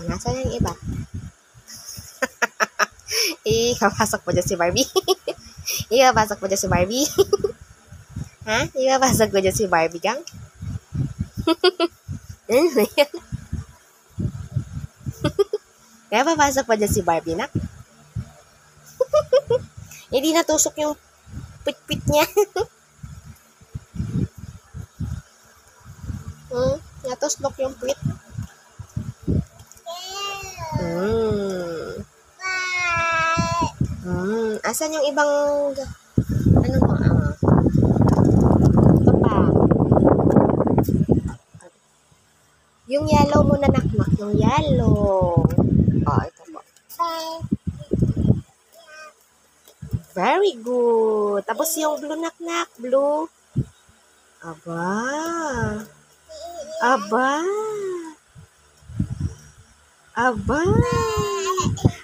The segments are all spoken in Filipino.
Nasaan yung iba? Ikapasok mo dyan si Barbie. Ikapasok mo dyan si Barbie. Ha? Ikapasok mo dyan si Barbie, gang? Kaya papasok mo dyan si Barbie, nak? Hindi natusok yung pit-pit niya. Natuslok yung pit. Asan yung ibang ano mo? Ito pa. Yung yellow mo na nakmak. Yung yellow. Ito po. Very good. Tapos yung blue naknak. Blue. Aba. Aba. Aba.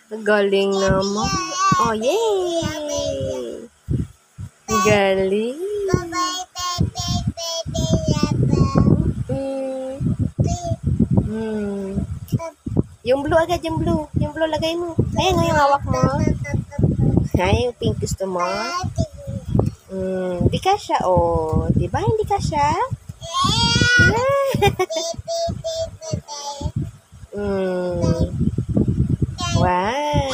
Galing naman. Oh, yay! Galing. Yung blue agad, yung blue. Yung blue lagay mo. Ayan, yung hawak mo. Ay, yung pink gusto mo. Di ka siya, oh. Diba, hindi ka siya? Wow.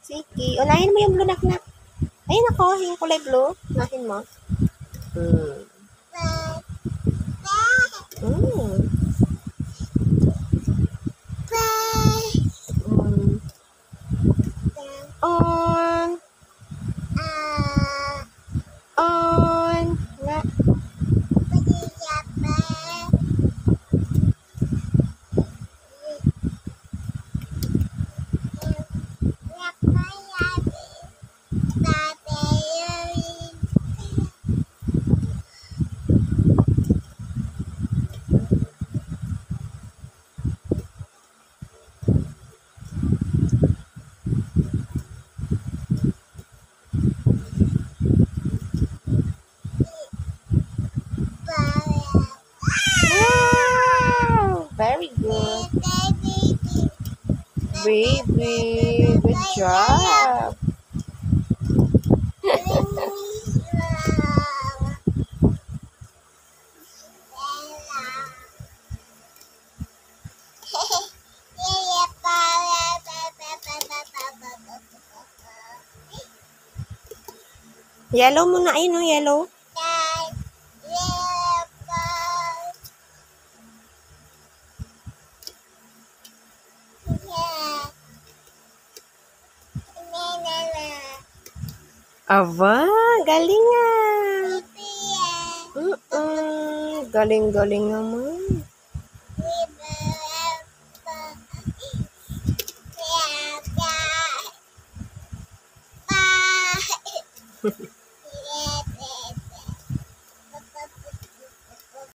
Sige. Unahin mo yung blue naknak. Ayun ako, yung kulay blue. Unahin mo. On. Nga. Very good. Baby, good job. Yellow muna. Ayun, no, yellow. Aba, galing nga. Galing-galing naman.